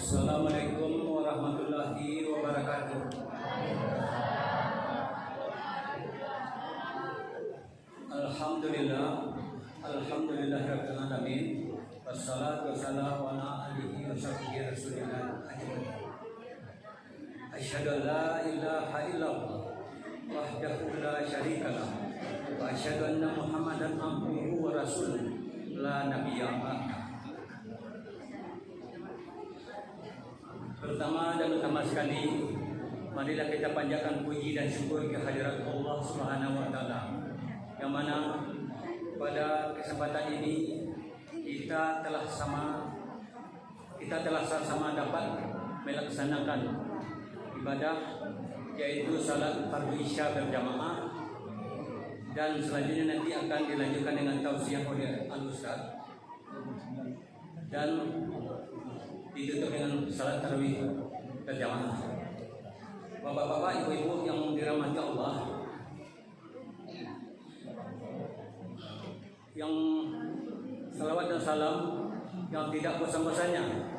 Assalamualaikum warahmatullahi wabarakatuh. Alhamdulillahirabbil alamin. Wassalatu wassalamu ala alihi wa sahbihi rasulillah ajmain. Asyhadu an la ilaha illallah wahdahu la syarikalah wa asyhadu anna Muhammadan abduhu wa rasuluh la nabiyya ba'da. Pertama dan utama sekali, marilah kita panjatkan puji dan syukur kehadirat Allah Subhanahu wa taala, yang mana pada kesempatan ini kita telah sama dapat melaksanakan ibadah, yaitu salat fardu isya berjamaah, dan selanjutnya nanti akan dilanjutkan dengan tausiah oleh al-ustaz dan ditutup dengan salat tarawih berjamaah. Bapak-bapak, ibu-ibu yang dirahmati Allah, yang salawat dan salam yang tidak bosan-bosannya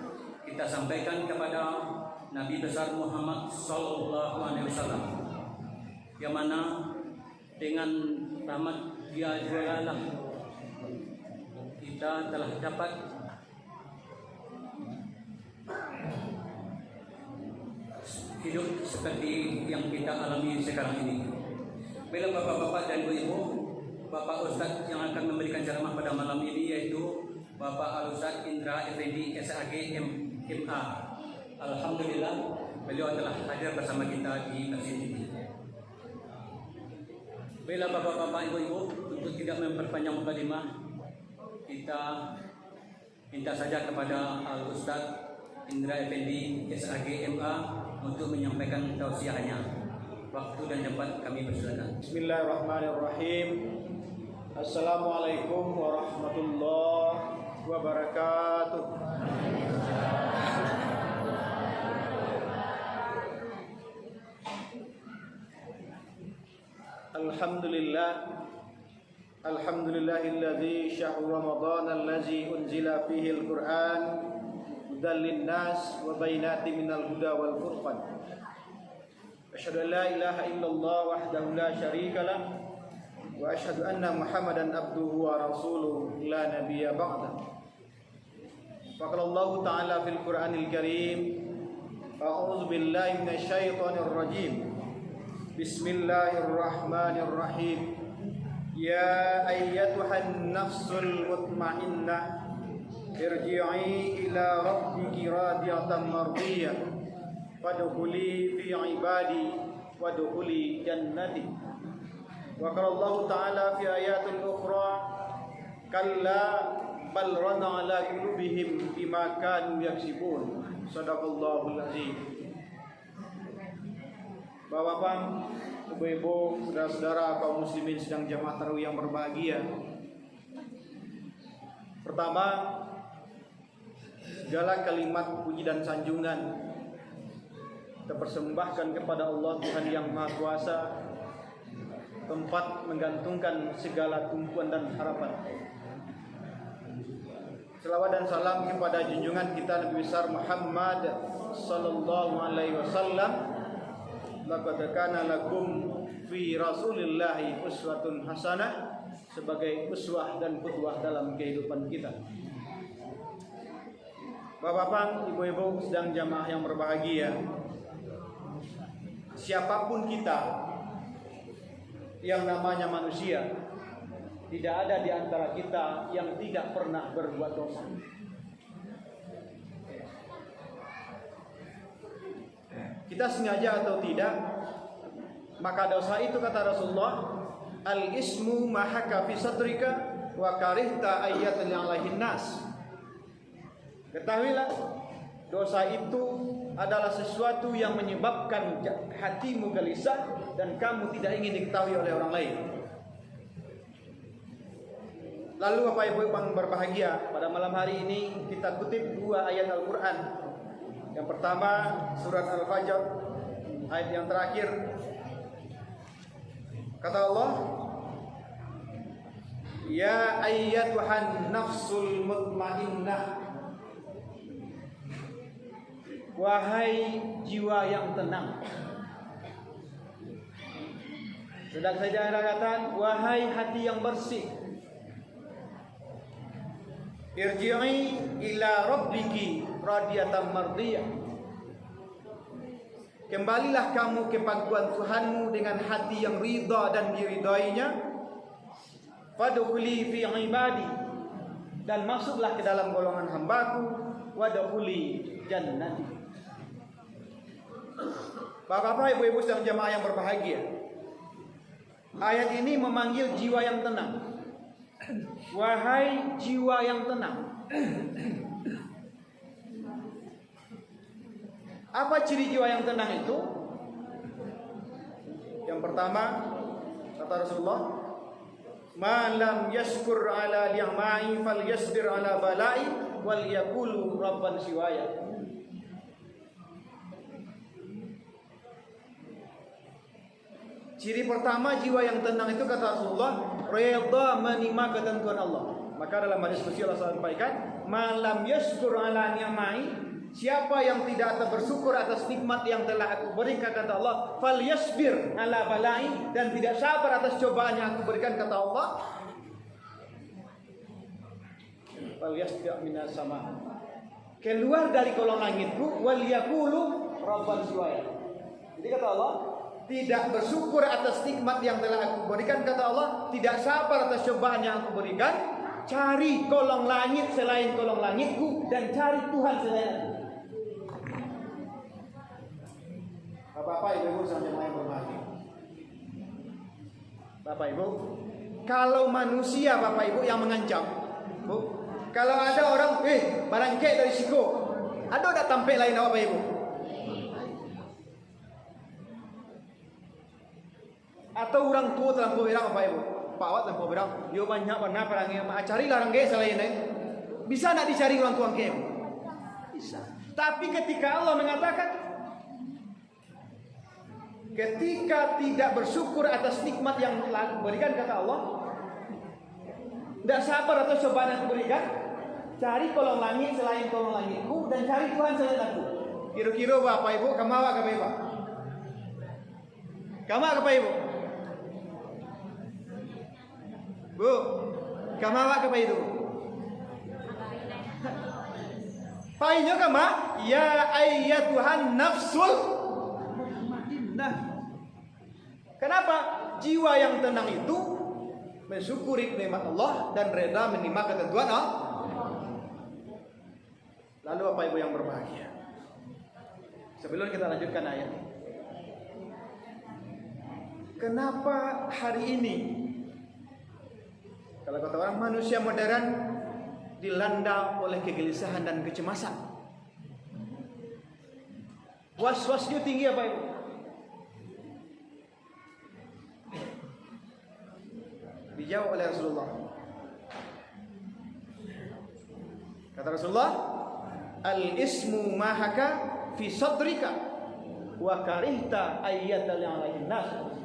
kita sampaikan kepada Nabi besar Muhammad sallallahu alaihi wasallam, yang mana dengan rahmat Dia jualah kita telah dapat hidup seperti yang kita alami sekarang ini. Bila bapak-bapak dan ibu-ibu, Bapak Ustadz yang akan memberikan ceramah pada malam ini yaitu Bapak Al-Ustadz Indra Effendi SAG MA. Alhamdulillah, beliau telah hadir bersama kita di masjid ini. Bila bapak-bapak ibu-ibu, untuk tidak memperpanjang mukadimah, kita minta saja kepada Al-Ustadz Indra Effendi SAG MA untuk menyampaikan tausiahnya. Waktu dan tempat kami persilakan. Bismillahirrahmanirrahim. Assalamualaikum warahmatullahi wabarakatuh. Alhamdulillahilladzi syahru ramadhan allazi unzila fihi al-Qur'an hudan lin-nas wa bayyinatin minal huda wal furqan. Asyhadu an la ilaha illallah wahdahu la syarika lah wa asyhadu anna Muhammadan abduhu wa rasuluh la nabiyya ba'da. Faqala Allah ta'ala fil Qur'anil Karim, a'udzu billahi minasy syaithanir rajim. Bismillahirrahmanirrahim. Ya ayyatuhan nafsul mutmainnah irji'i ila rabbiki radiyatan mardiyah fadkhuli fi ibadi wadkhuli jannati. Wa qala Allah ta'ala fi ayatin ukhra kalla bal rana ala qulubihim bima kanu yaksibun. Shadaqallahul azim. Bapak-bapak, ibu-ibu, saudara-saudara kaum muslimin sedang jamaah tarawih yang berbahagia. Pertama, segala kalimat puji dan sanjungan kita persembahkan kepada Allah Tuhan yang Maha Kuasa, tempat menggantungkan segala tumpuan dan harapan. Selawat dan salam kepada junjungan kita Nabi besar Muhammad sallallahu alaihi wasallam. Laqad kana lakum fi Rasulillahi uswatun hasanah, sebagai uswah dan qudwah dalam kehidupan kita. Bapak-bapak, ibu-ibu sedang jamaah yang berbahagia, siapapun kita yang namanya manusia, tidak ada di antara kita yang tidak pernah berbuat dosa. Kita sengaja atau tidak, maka dosa itu kata Rasulullah, al-ismu mahaka fi sadrika wa karihta ayyatan alaihin nas. Ketahuilah, dosa itu adalah sesuatu yang menyebabkan hatimu gelisah dan kamu tidak ingin diketahui oleh orang lain. Lalu Bapak Ibu yang berbahagia, pada malam hari ini kita kutip dua ayat Al-Quran. Yang pertama surat Al-Fajr ayat yang terakhir. Kata Allah, ya ayyatuhan nafsul mutmainnah wahai jiwa yang tenang. Sedang saja katakan, wahai hati yang bersih, irji'i ila rabbiki radiyatan mardiyah. Kembalilah kamu ke pangkuan Tuhanmu dengan hati yang ridha dan diridainya. Fadkhuli fi ibadi, dan masuklah ke dalam golongan hambaku. Wadkhuli jannati. Bapak-bapak, ibu-ibu sedang jamaah yang berbahagia, ayat ini memanggil jiwa yang tenang. Wahai jiwa yang tenang. Apa ciri jiwa yang tenang itu? Yang pertama, kata Rasulullah, "Man lam yashkur ala ni'mai falyasbir ala balai wal yaqulu rabban siwaya." Ciri pertama jiwa yang tenang itu, kata Rasulullah, redha menerima ketentuan Allah. Maka dalam hadis qudsi Allah sampaikan, "Malam yashkur ala ni'mai," siapa yang tidak bersyukur atas nikmat yang telah aku berikan, kata Allah, "falyasbir ala balai," dan tidak sabar atas cobaan yang aku berikan, kata Allah, "falyasbir minas sama," keluar dari kolong langitku, "wal yaqulu rabban siwaya." Jadi kata Allah, tidak bersyukur atas nikmat yang telah aku berikan, kata Allah, tidak sabar atas cobaan yang aku berikan, cari kolong langit selain kolong langitku, dan cari Tuhan selain aku. Bapak Ibu sampai yang berbahagia. Bapak Ibu, kalau manusia Bapak Ibu yang mengancam, Bu, kalau ada orang, barangkali dari siko, ada udah tampil lain Bapak Ibu. Atau orang tua dalam berang Bapak Ibu, pawat dalam berang, dia banyak warna perangnya, cari larang gaya selain ini. Bisa nak dicari orang tua ke? Bisa. Tapi ketika Allah mengatakan, ketika tidak bersyukur atas nikmat yang telah berikan, kata Allah, tidak sabar atas cobaan yang diberikan, cari kolong langit selain kolong langitku, dan cari Tuhan selain aku. Kira-kira Bapak Ibu, kamawa ke Bapak? Kamawa ke Bapak Ibu? Bu, kamawa ke Bapak Ibu? Painyo kama, ya ayyatuhan nafsul. Nah, kenapa? Jiwa yang tenang itu mensyukuri nikmat Allah dan reda menerima ketentuan Allah. Lalu Bapak Ibu yang berbahagia, sebelum kita lanjutkan ayat, kenapa hari ini kalau kata orang manusia modern dilanda oleh kegelisahan dan kecemasan? Was-wasnya tinggi apa Ibu? Dijawab oleh Rasulullah. Kata Rasulullah, "Al-ismu mahaka fi sadrika wa karihta ayyatal alaihin nas."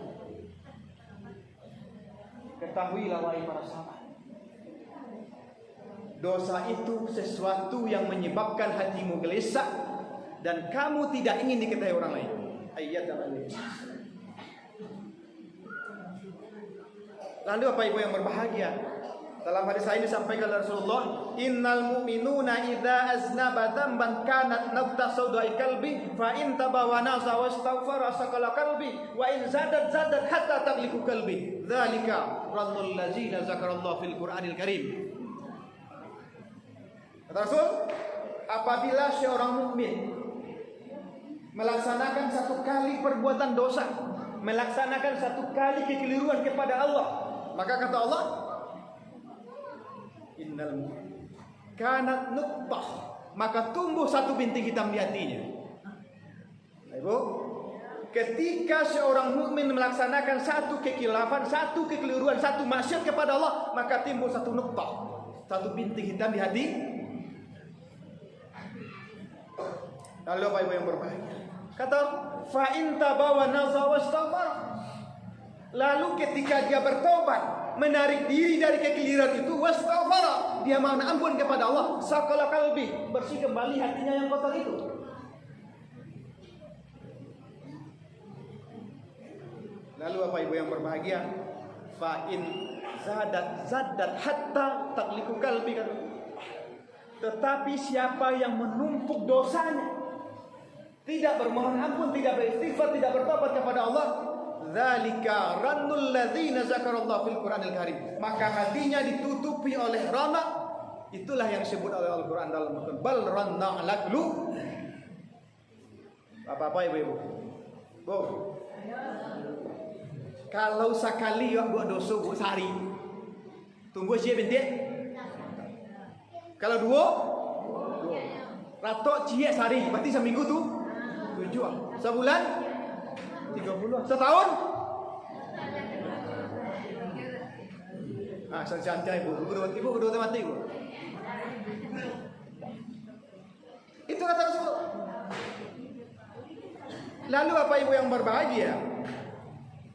Ketahuilah wahai para sahabat, dosa itu sesuatu yang menyebabkan hatimu gelisah dan kamu tidak ingin diketahui orang lain. Ayyatal alaihin nas. Lalu Bapak Ibu yang berbahagia, dalam hadis lain disampaikan oleh Rasulullah, "Innal mu'minuna idza aznaba dzamban kanat nafta sawda'i qalbi fa in tabawa nasa wastaghfara sakala qalbi wa in zadat hatta tagliku qalbi. Dzalika rannul ladzina zakarallahu fil Qur'anil Karim." Kata Rasul, apabila seorang mukmin melaksanakan satu kali perbuatan dosa, melaksanakan satu kali kekeliruan kepada Allah, maka kata Allah, "Innal mu'min kanat nutfah," maka tumbuh satu bintik hitam di hatinya. Ibu, ketika seorang mukmin melaksanakan satu kekilafan, satu kekeliruan, satu maksiat kepada Allah, maka timbul satu nutfah, satu bintik hitam di hati. Lalu Bapak Ibu yang berbahagia, kata, "Fa in tabawa naza wastaghfar." Lalu ketika dia bertobat, menarik diri dari kekeliruan itu, wastaghfara, dia mohon ampun kepada Allah, sakala qalbi, bersih kembali hatinya yang kotor itu. Lalu apa ibu yang berbahagia? Fa in zadat hatta takliku kalbi kan. Tetapi siapa yang menumpuk dosanya, tidak bermohon ampun, tidak beristighfar, tidak bertobat kepada Allah, dzalika rannul ladzina zakarallahu fil Qur'anil Karim, maka hatinya ditutupi oleh rana. Itulah yang disebut oleh Al-Qur'an dalam Al-Qur'an, bal ranna alaqlu. Apa-apa ibu-ibu? Bu, kalau sekali yang buat dosa buat sehari, tunggu cie bintik. Kalau dua, ratok cie sehari, berarti seminggu tu 7. Sebulan 30. Setahun? Ah, santai ibu. Ibu kedua mati ibu. Itu kata Rasul. Lalu apa ibu yang berbahagia?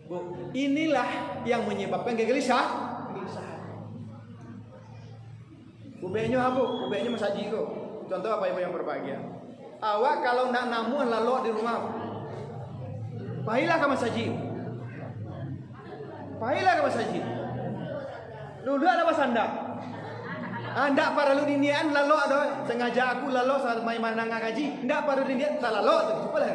Bu, inilah yang menyebabkan kegelisahan. Ubeknya apa? Ubeknya masaji kok. Contoh apa ibu yang berbahagia? Awak kalau nak namun lalu di rumah, pahilah ke masaji. Pahilah ke masaji. Dulu ada pasanda. Anda para lu dinian lalu ada sengaja aku lalu saat main mana ngaji. Ndak para dinian tak lalu tu. Cuba lah.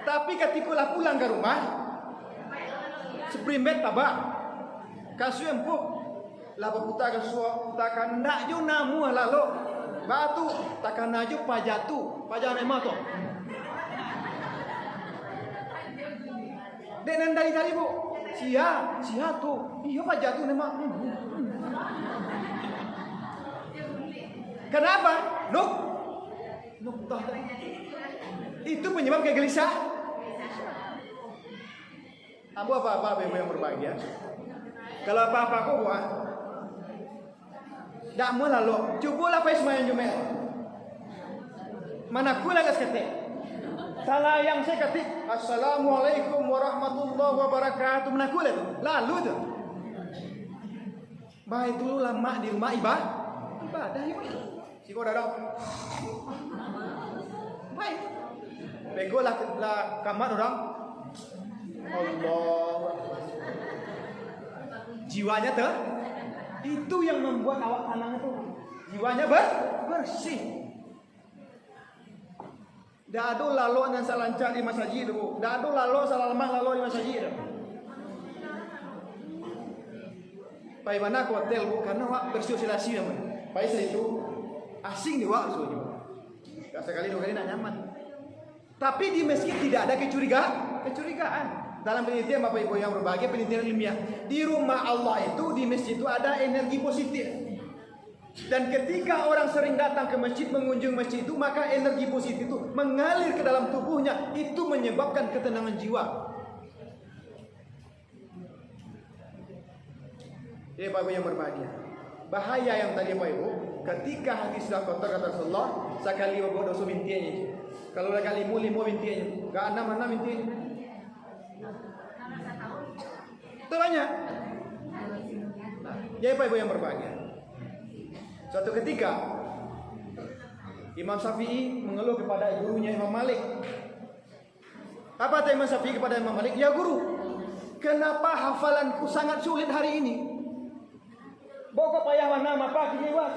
Tapi ketika pulang ke rumah, seprimbet tabak, kasu empuk, lapa putar kasu takkan ndak jo namu lalu batu takkan naju pajatu pajan emang tu. Dan dari bu, sia tu, iya pajatu emang. Kenapa? Nuk toh. Itu penyebab kegelisahan. Abu apa-apa yang berbahagia. Kalau apa-apa kau buat, tak mau lalu. Cubalah pas main jumel. Mana kula gas ketik. Salah yang saya ketik. Assalamualaikum warahmatullahi wabarakatuh. Mana kula tu? Lalu tu. Baik dulu lama di rumah ibadah. Si kau dah. Baik. Begolah kamar orang. Allah, jiwanya tuh itu yang membuat awak tenang itu, jiwanya bersih. Dah ada lalu dan salancar di masjid itu, dah ada lalu salamat lalu di masjid. Pai mana ku hotel bu, karena awak bersosialisasi namanya. Pai itu asing di awak suju. Sekali 2 kali nak nyaman. Tapi di masjid tidak ada kecurigaan. Dalam penelitian Bapak Ibu yang berbahagia, penelitian ilmiah, di rumah Allah itu, di masjid itu ada energi positif. Dan ketika orang sering datang ke masjid, mengunjung masjid itu, maka energi positif itu mengalir ke dalam tubuhnya. Itu menyebabkan ketenangan jiwa. Jadi Bapak Ibu yang berbahagia, bahaya yang tadi Bapak Ibu, ketika hati sudah kotor kata Rasulullah, sekali berbuat dosa bintianya. Kalau dah kali 5 bintianya, enggak 6 bintianya. Itu banyak. Ya Bapak Ibu yang berbahagia. Suatu ketika Imam Syafi'i mengeluh kepada gurunya Imam Malik. Apa kata Imam Syafi'i kepada Imam Malik? Ya guru, kenapa hafalanku sangat sulit hari ini? Boko payah mana apa kiwas?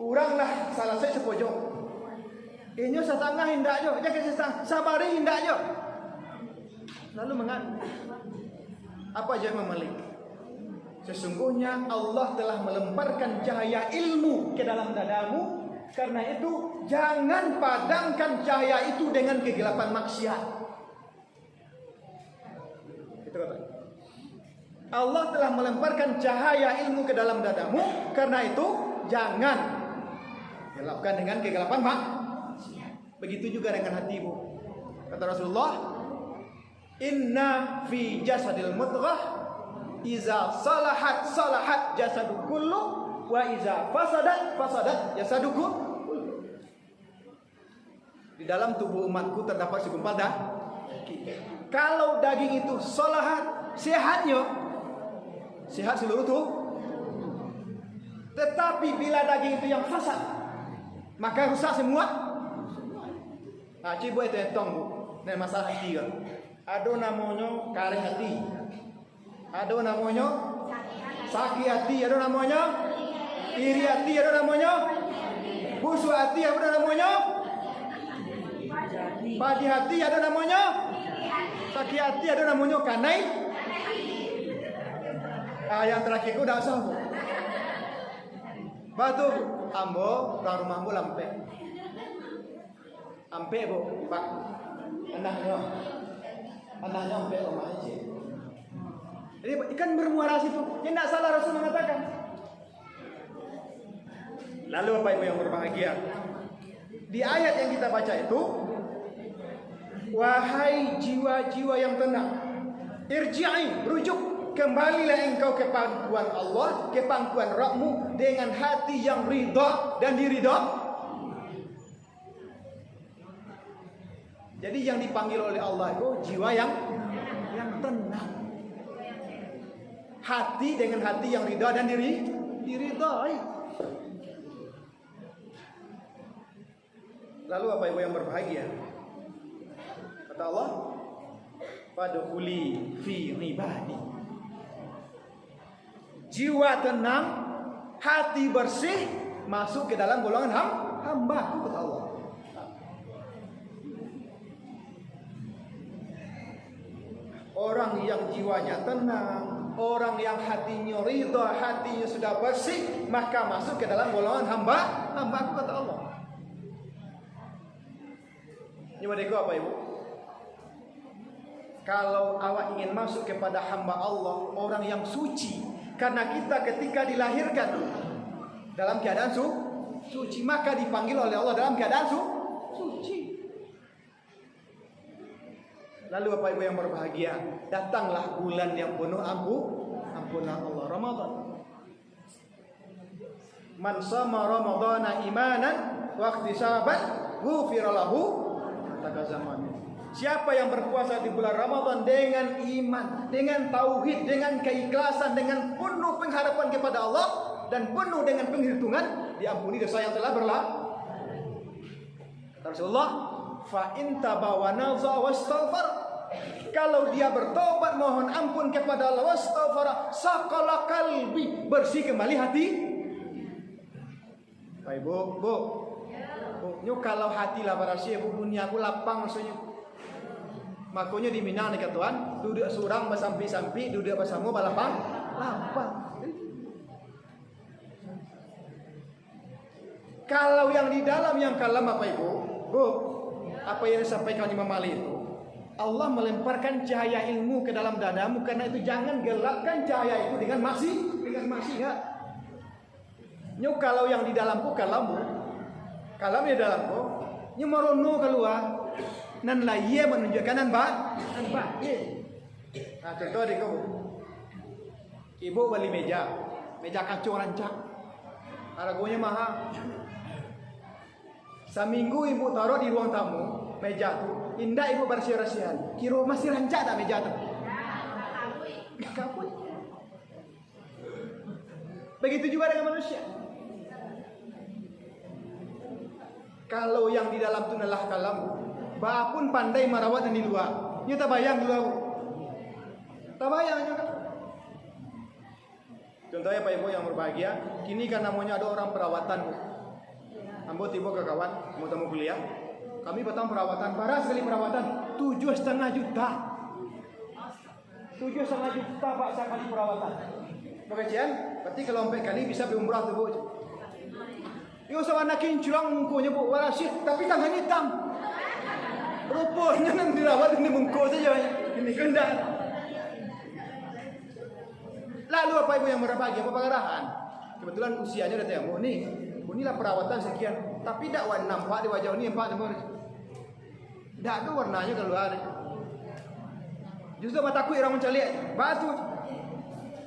Uranglah salah saya sepojok. Inyo setengah hindak jo, jaga setengah, sabari hindak jo. Lalu mengatakan, apa aja Imam Malik? Sesungguhnya Allah telah melemparkan cahaya ilmu ke dalam dadamu. Karena itu jangan padamkan cahaya itu dengan kegelapan maksiat. Itu kata. Allah telah melemparkan cahaya ilmu ke dalam dadamu. Karena itu jangan gelapkan dengan kegelapan maksiat. Begitu juga dengan hatimu. Kata Rasulullah, inna fi jasadil mudghah iza salahat jasadu kullu wa iza fasadat jasadu kullu. Di dalam tubuh umatku terdapat segumpal daging. Kalau daging itu salahat, sehatnya sehat seluruh tubuh. Tetapi bila daging itu yang fasad, maka rusak semua Cibo itu entong bu. Nah masalah hati kan. Ada namanya kare hati. Ada namanya sakit hati. Ada namanya iri hati. Ada namanya busuk hati. Ada namanya padi hati. Ada namanya sakit hati. Ada namanya kanai. Yang terakhir ku dah sah bu. Batu ambo ke rumah ambo lampe. Ampe bu, pak. Anaknya ampe rumah aja. Jadi ikan bermuara situ. Ini tidak salah Rasul mengatakan. Lalu Bapak Ibu yang berbahagia, di ayat yang kita baca itu, wahai jiwa-jiwa yang tenang, irji'i, rujuk, kembalilah engkau ke pangkuan Allah, ke pangkuan Rabbmu dengan hati yang ridha dan diridha. Jadi yang dipanggil oleh Allah itu jiwa yang tenang. Hati dengan hati yang ridha dan diridhai. Lalu Bapak Ibu yang berbahagia, kata Allah, fadkhuli fi ibadi. Jiwa tenang, hati bersih, masuk ke dalam golongan hamba-Ku, kata Allah. Orang yang jiwanya tenang, orang yang hatinya ridha, hatinya sudah bersih, maka masuk ke dalam golongan hamba-Ku, kata Allah. Ini mereka apa Ibu? Kalau awak ingin masuk kepada hamba Allah, orang yang suci, karena kita ketika dilahirkan dalam keadaan suci, maka dipanggil oleh Allah dalam keadaan suci. Lalu Bapak Ibu yang berbahagia, datanglah bulan yang penuh ampunan Allah, Ramadan. Man shama Ramadana imanan wa ihtisaban ghufira lahu tagazaman. Siapa yang berpuasa di bulan Ramadan dengan iman, dengan tauhid, dengan keikhlasan, dengan penuh pengharapan kepada Allah dan penuh dengan penghitungan, diampuni dosa yang telah berlalu. Kata Rasulullah, fa in taba wa naza wastaghfar. Kalau dia bertobat mohon ampun kepada Allah, wastaghfar, saqala qalbi, bersih kembali hati. Baik Bu, nyo kalau hati lah bersih, Bu, dunia aku lapang maksudnya. Makanya di Minang nih Tuhan, duduk surang bersampi-sampi, duduk bersama balapang, lapang. Kalau yang di dalam yang kalam apa Ibu? Bu, apa yang disampaikan Imam Ali itu? Allah melemparkan cahaya ilmu ke dalam dadamu, karena itu jangan gelapkan cahaya itu dengan maksiat. Nyo kalau yang di dalamku kalammu, kalam di dalamku, nyo merono keluar, nan laye menunjukkan nan ba. Nah contoh di kau, ibu beli meja kacu rancak, harganya mahal. Seminggu ibu taruh di ruang tamu meja tuh. Indah ibu bersih-bersihan. Kira masih rancak tak meja tu? Kaput. Begitu juga dengan manusia. Kalau yang di dalam tu adalah kalam, ba pun pandai merawat yang di luar. Ini tak bayang dulu. Tak bayang juga. Contohnya Pak Ibu yang berbahagia, kini kan namanya ada orang perawatan. Ambo tiba ke kawan, mau temu kuliah. Kami batang perawatan, parah sekali perawatan, 7,5 juta. 7,5 juta Pak sekali perawatan. Kebecian, berarti kalau 4 kali bisa berumrah tu Bu. Yo sama anak kincurang mungkunya Bu, warasit, tapi tangan hitam. Rupanya yang dirawat ini mungku saja, ini kendak. Lalu apa Ibu yang berbahagia, apa pengarahan? Kebetulan usianya udah temu nih. Inilah perawatan sekian, tapi tak warna nampak di wajah ini empat teman. Tak ada warnanya keluar. Justru mataku orang mencari batu.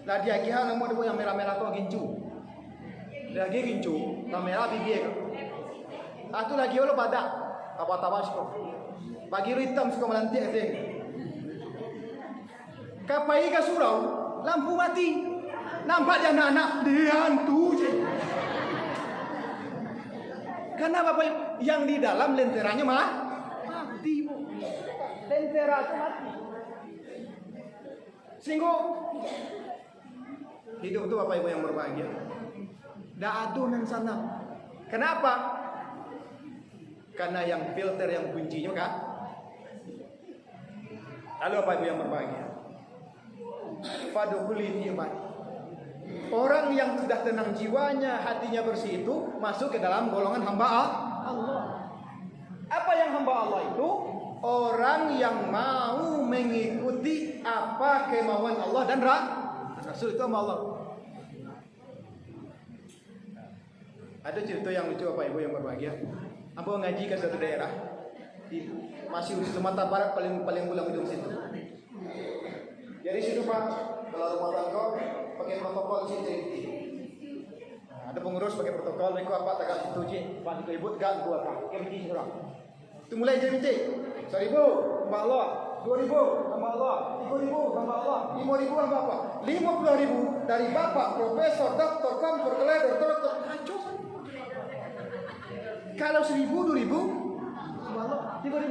Lah dia kira nama dia yang merah-merah tu gincu. Lagi gincu, merah bibir. Atu lagiolo badak, apa tabasco. Bagi hitam suka melantik tu. Kapai ke surau, lampu mati. Nampak dia anak-anak dia hantu je. Karena Bapak yang di dalam lenteranya malah lentera itu mati. Sehingga hidup itu Bapak Ibu yang berbahagia. Nggak adunan sana. Kenapa? Karena yang filter, yang kuncinya kan. Lalu Bapak Ibu yang berbahagia. Fadkhuli fi ibadi. Orang yang sudah tenang jiwanya, hatinya bersih itu masuk ke dalam golongan hamba Allah. Apa yang hamba Allah itu? Orang yang mau mengikuti apa kemauan Allah dan Rasul, itu hamba Allah. Ada cerita yang lucu Bapak Ibu yang berbahagia. Ambo ngaji ke suatu daerah masih di Sumatera Barat, paling bulan ujung situ. Jadi situ Pak, kalau rumah tangga pakai protokol safety. Ada pengurus pakai protokol, mereka apa tak situ je, Pak itu ibu gak gua apa, kemiti orang. Itu mulai jadi mesti. 1.000 hamba Allah, 2.000 hamba Allah, 3.000 hamba Allah, 5.000 hamba apa? 50.000 dari bapak, profesor, doktor, kompor, keledor, doktor, kacau. Kalau 1.000, 2.000 hamba Allah, 3.000.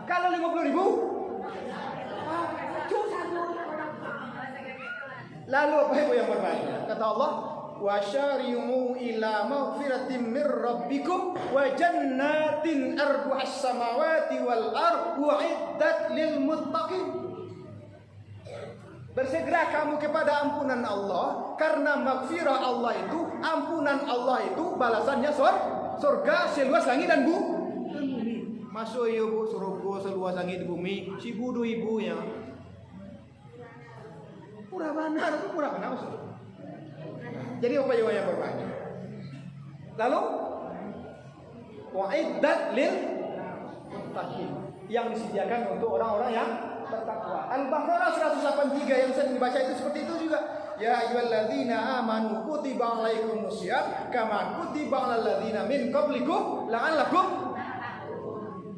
Kalau 50.000, kacau. Lalu apa Ibu yang berbahagia? Kata Allah, wasyari'u ila maghfiratin mir rabbikum wa jannatin arduhas samawati wal ardu uiddat lil muttaqin. Bersegera kamu kepada ampunan Allah, karena maghfirah Allah itu, ampunan Allah itu balasannya surga seluas langit dan bumi. Masuk ya Bu, surga seluas langit bumi, si budu ibunya. Murah benar, itu murah benar maksud. Jadi apa yang berbahagia? Lalu wa'iddat lil muttaqin, yang disediakan untuk orang-orang yang bertakwa. Al-Baqarah 183 yang sering dibaca itu seperti itu juga. Ya ayyuhalladzina amanu kutiba alaikumusiyam kama kutiba alal ladzina min qablikum la'allakum,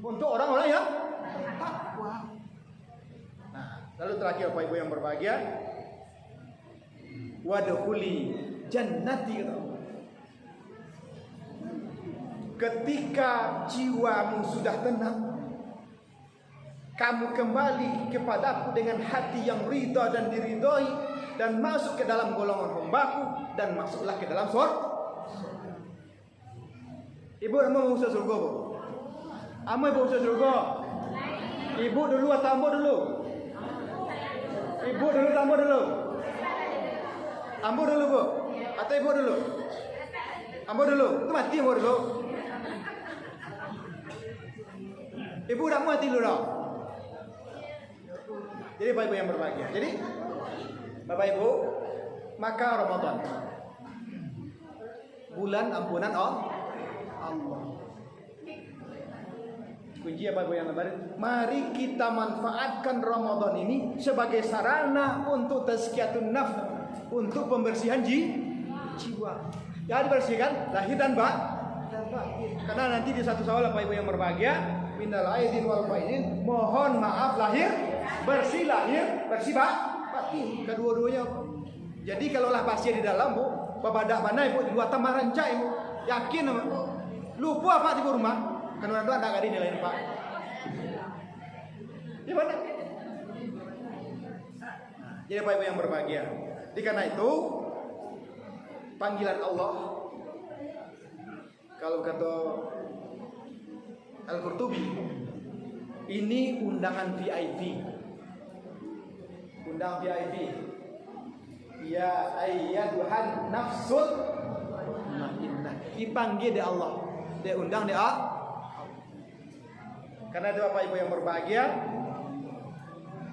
untuk orang-orang yang takwa. Nah, lalu terakhir Bapak Ibu yang berbahagia, wadkhuli jannati. Ketika jiwamu sudah tenang, kamu kembali kepadaku dengan hati yang ridha dan diridhoi, dan masuk ke dalam golongan hambaku, dan masuklah ke dalam surga. Ibu mau masuk surga, Bu? Amo ibu masuk surga? Ibu dulu atau ambo dulu? Ibu dulu atau ambo dulu? Ambo dulu Bu, atau ibu dulu? Ambo dulu, itu mati ambo dulu. Ibu udah mati dulu dong. Jadi Bapak Ibu yang berbahagia. Jadi Bapak Ibu, maka Ramadan bulan ampunan Allah. Kunci Bapak Ibu yang berbahagia, mari kita manfaatkan Ramadan ini sebagai sarana untuk tazkiyatun nafs, untuk pembersihan jiwa. Ya, dibersihkan lahir dan batin. Karena nanti di 1 Syawal Bapak Ibu yang berbahagia, minal aidin wal faizin, mohon maaf lahir, bersih lahir, bersih batin. Kedua-duanya. Jadi kalaulah pasien di dalam Bu, babadak mana Ibu, di luar tambah rancak Ibu. Yakin lupa apa di rumah? Karena ada anak gadis lain Pak. Di mana? Jadi Bapak Ibu yang berbahagia. Karena itu panggilan Allah, kalau kata Al-Qurtubi, ini undangan VIP. Undang VIP. Ya ayyatuhan nafsul mutmainnah. Dipanggil oleh Allah. Dia undang dia. Karena itu Bapak Ibu yang berbahagia,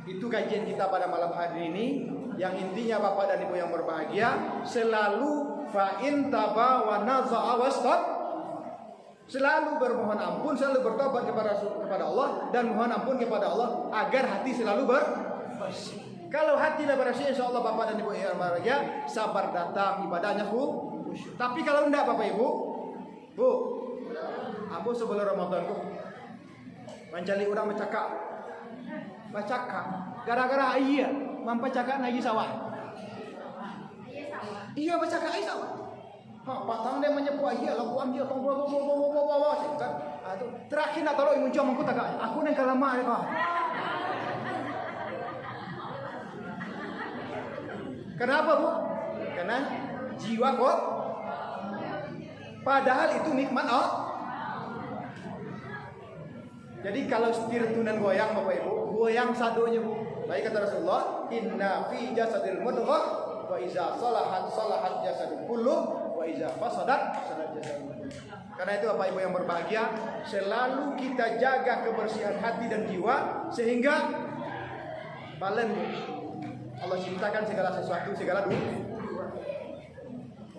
itu kajian kita pada malam hari ini. Yang intinya Bapak dan Ibu yang berbahagia, selalu fa'in taba wa naza'a wastab, selalu bermohon ampun, selalu bertobat kepada Allah, dan mohon ampun kepada Allah agar hati selalu bersih. Kalau hati sudah bersih, insya Allah Bapak dan Ibu yang berbahagia, sabar datang, ibadahnya khusyuk. Tapi kalau tidak Bapak Ibu, Bu, ambo sebelum Ramadan ku mencari orang bercakap, gara-gara iya mampacakak lagi sawah. Iya bercakap lagi sawah. Patang dia menyepu iya lakukan dia tong bawa kan. Terakhir nak tolong muncul mangku tak aku nang kalama ya kau. Kenapa Bu? Karena jiwa kok. Padahal itu nikmat Jadi kalau setir tunan goyang Bapak Ibu, goyang sadonya Bu. Baik kata Rasulullah, inna fi jasadil mudghah wa iza salahat salahat jasadul kullu wa iza fasadat fasadat jasadul kullu. Karena itu Bapak Ibu yang berbahagia, selalu kita jaga kebersihan hati dan jiwa sehingga balen Allah ciptakan segala sesuatu, segala dua.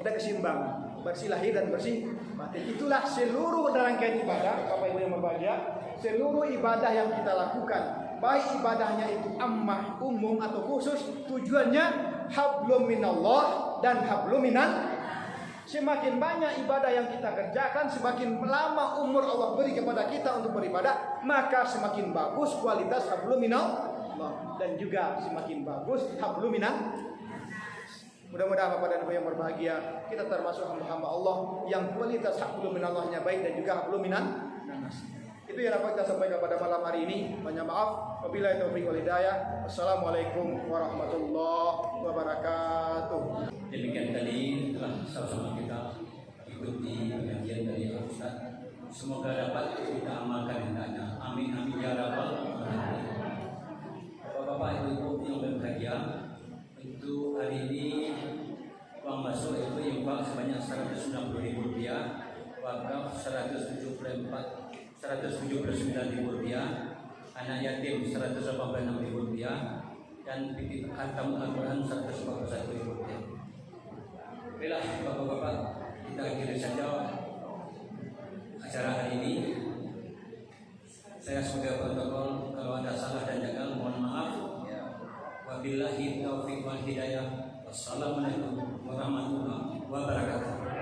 Ada keseimbangan, bersih lahir dan bersih batin. Itulah seluruh rangkaian ibadah, Bapak Ibu yang berbahagia, seluruh ibadah yang kita lakukan. Baik ibadahnya itu ammah, umum atau khusus, tujuannya hablum minallah dan hablum minan. Semakin banyak ibadah yang kita kerjakan, semakin lama umur Allah beri kepada kita untuk beribadah, maka semakin bagus kualitas hablum minallah dan juga semakin bagus hablum minan. Mudah-mudahan Bapak dan Ibu yang berbahagia, kita termasuk hamba-hamba Allah yang kualitas hablum minallahnya baik dan juga hablum minan nas. Itu yang dapat kita sampaikan pada malam hari ini. Banyak maaf. Wabillahi taufiq wal hidayah. Assalamualaikum warahmatullahi wabarakatuh. Demikian tadi telah sama-sama kita ikuti pengajian dari Al Ustaz. Semoga dapat kita amalkan hendaknya. Amin amin ya rabbal alamin. Bapak-bapak, ibu-ibu yang berbahagia, itu hari ini uang masuk itu infak sebanyak Rp160.000, wakaf Rp179.000, anak yatim Rp186.000, dan titip khatam Al-Quran Rp141.000. Baiklah bapak-bapak, kita akhiri saja acara hari ini. Saya sebagai protokol, kalau ada salah dan jagal mohon maaf. Wabillahi taufiq wal hidayah. Wassalamualaikum warahmatullahi wabarakatuh.